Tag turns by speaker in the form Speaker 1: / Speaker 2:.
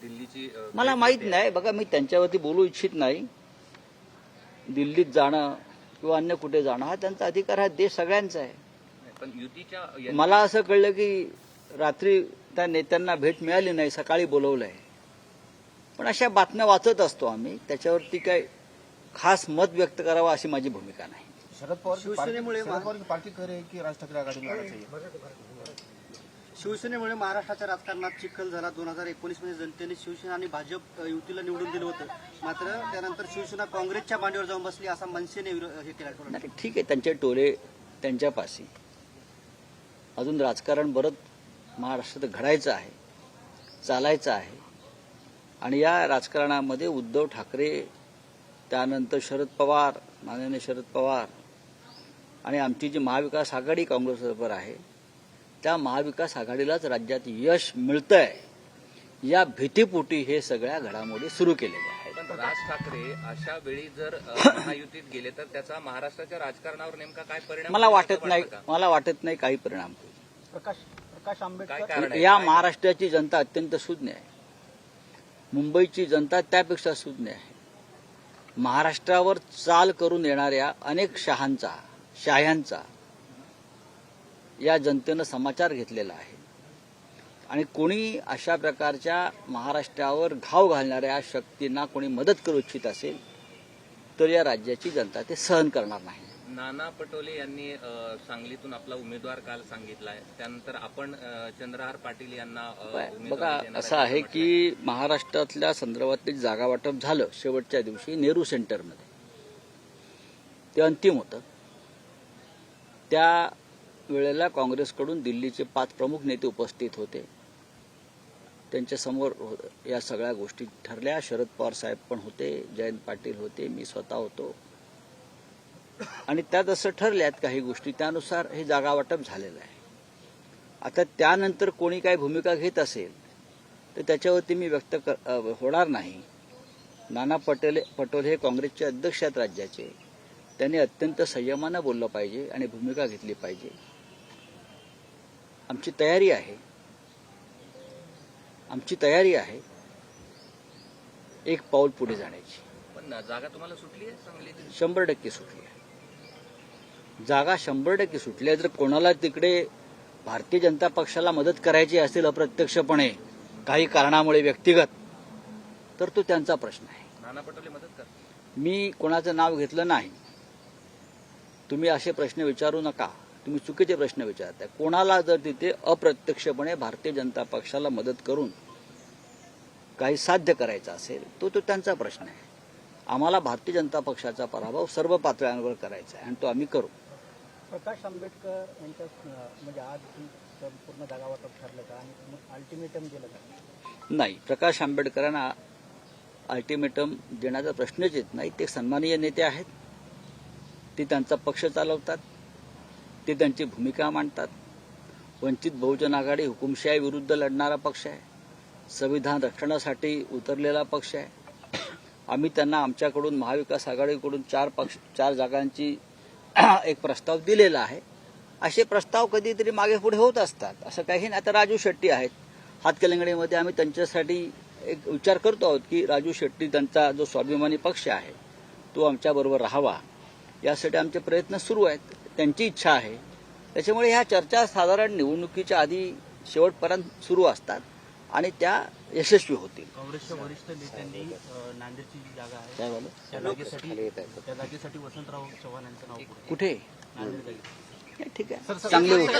Speaker 1: दिल्लीची
Speaker 2: मला माहित नाही. बघा, मी त्यांच्यावरती बोलू इच्छित नाही. दिल्लीत जाणं किंवा अन्य कुठे जाणं हा त्यांचा अधिकार आहे. देश सगळ्यांचा आहे.
Speaker 1: पण युतीच्या
Speaker 2: मला असं कळलं की रात्री त्या नेत्यांना भेट मिळाली नाही, सकाळी बोलवलंय. पण अशा बातम्या वाचत असतो आम्ही. त्याच्यावरती काय खास मत व्यक्त करावं अशी माझी भूमिका नाही.
Speaker 3: शरद पवार शिवसेनेमुळे पार्टी करे की राज ठाकरे आघाडी में आना चाहिए?
Speaker 4: शिवसेनेमुळे महाराष्ट्राच्या राजकारणात चिखल झाला. 2019 मध्ये जनतेने शिवसेना आणि भाजप युतीला निवडून दिलं होतं. मात्र त्यानंतर शिवसेना काँग्रेसच्या मांडीवर जाऊन बसली असा मनसेने हे केला.
Speaker 2: नाही, ठीक आहे, त्यांचे टोले त्यांच्यापाशी. अजून राजकारण बरंच महाराष्ट्रात घडायचं आहे, चालायचं आहे. आणि या राजकारणामध्ये उद्धव ठाकरे, त्यानंतर शरद पवार, माननीय शरद पवार आणि आमची जी महाविकास आघाडी काँग्रेसबरोबर आहे, त्या महाविकास आघाडीलाच राज्यात यश मिळतंय या भीतीपोटी हे सगळ्या घडामोडी सुरू केलेल्या आहेत.
Speaker 1: पण राज ठाकरे अशा वेळी जर महायुतीत गेले तर त्याचा महाराष्ट्राच्या राजकारणावर नेमका काय परिणाम
Speaker 2: मला वाटत नाही काही परिणाम होईल.
Speaker 3: प्रकाश
Speaker 1: काय
Speaker 3: आंबेडकर
Speaker 1: कारण आहे?
Speaker 2: या महाराष्ट्राची जनता अत्यंत सुज्ञ आहे. मुंबईची जनता त्यापेक्षा सुज्ञ आहे. महाराष्ट्रावर चाल करून येणाऱ्या अनेक शाह्यांचा या जनतेनं समाचार घेतलेला आहे. आणि कोणी अशा प्रकारच्या महाराष्ट्रावर घाव घालणाऱ्या शक्तींना कोणी मदत करू इच्छित असेल तर या राज्याची जनता ते सहन करणार नाही.
Speaker 1: नाना पटोले यांनी सांगलीतून आपला उमेदवार काल सांगितलाय. त्यानंतर आपण चंद्रहार पाटील यांना
Speaker 2: बघा, असं आहे की महाराष्ट्रातल्या संदर्भातले जागा वाटप झालं शेवटच्या दिवशी नेहरू सेंटरमध्ये. ते अंतिम होतं. त्या वेळेला काँग्रेसकडून दिल्लीचे 5 प्रमुख नेते उपस्थित होते. त्यांच्यासमोर या सगळ्या गोष्टी ठरल्या. शरद पवार साहेब पण होते, जयंत पाटील होते, मी स्वतः होतो. आणि त्यात असं ठरल्यात काही गोष्टी, त्यानुसार हे जागा वाटप झालेलं आहे. आता त्यानंतर कोणी काही भूमिका घेत असेल तर त्याच्यावरती मी व्यक्त होणार नाही. नाना पटोले हे काँग्रेसचे अध्यक्ष आहेत राज्याचे. त्यांनी अत्यंत संयमानं बोललं पाहिजे आणि भूमिका घेतली पाहिजे. आमची तयारी आहे एक पाऊल पुढे जाण्याची.
Speaker 1: पण जागा तुम्हाला सुटली आहे सांगलीत?
Speaker 2: 100% सुटली आहे जागा. 100% सुटली आहे. जर कोणाला तिकडे भारतीय जनता पक्षाला मदत करायची असेल अप्रत्यक्षपणे काही कारणामुळे व्यक्तिगत, तर तो त्यांचा प्रश्न आहे.
Speaker 1: नाना पटोले मदत करतात?
Speaker 2: मी कोणाचं नाव घेतलं नाही. तुम्ही असे प्रश्न विचारू नका. तुम्ही चुकीचे प्रश्न विचारताय. कोणाला जर तिथे अप्रत्यक्षपणे भारतीय जनता पक्षाला मदत करून काही साध्य करायचं असेल तो त्यांचा प्रश्न आहे. आम्हाला भारतीय जनता पक्षाचा पराभव सर्व पातळ्यांवर करायचा आहे आणि तो आम्ही करू.
Speaker 3: प्रकाश आंबेडकर यांच्या म्हणजे आज पूर्ण जागा वाटप ठरलं का आणि अल्टिमेटम दिलं का?
Speaker 2: नाही, प्रकाश आंबेडकरांना अल्टिमेटम देण्याचा प्रश्नच येत नाही. ते सन्माननीय नेते आहेत. ते त्यांचा पक्ष चालवतात. ते त्यांची भूमिका मांडतात. वंचित बहुजन आघाडी हुकुमशाही विरुद्ध लढणारा पक्ष आहे. संविधान रक्षणासाठी उतरलेला पक्ष आहे. आम्ही त्यांना आमच्याकडून महाविकास आघाडीकडून 4 जागांची एक प्रस्ताव दिलेला आहे. असे प्रस्ताव कधीतरी मागे पुढे होत असतात. असं काही नाही. आता राजू शेट्टी आहेत हातकणंगलेमध्ये. आम्ही त्यांच्यासाठी एक विचार करतो आहोत की राजू शेट्टी, त्यांचा जो स्वाभिमानी पक्ष आहे तो आमच्याबरोबर राहावा, यासाठी आमचे प्रयत्न सुरू आहेत. त्यांची इच्छा आहे. त्याच्यामुळे ह्या चर्चा साधारण निवडणुकीच्या आधी शेवटपर्यंत सुरू असतात आणि त्या यशस्वी होतील.
Speaker 3: काँग्रेसच्या वरिष्ठ नेत्यांनी नांदेडची जी जागा आहे
Speaker 2: काय झालं?
Speaker 3: त्या जागेसाठी वसंतराव चव्हाण यांचं नाव
Speaker 2: कुठे?
Speaker 3: नांदेड.
Speaker 2: ठीक आहे, चांगली गोष्ट.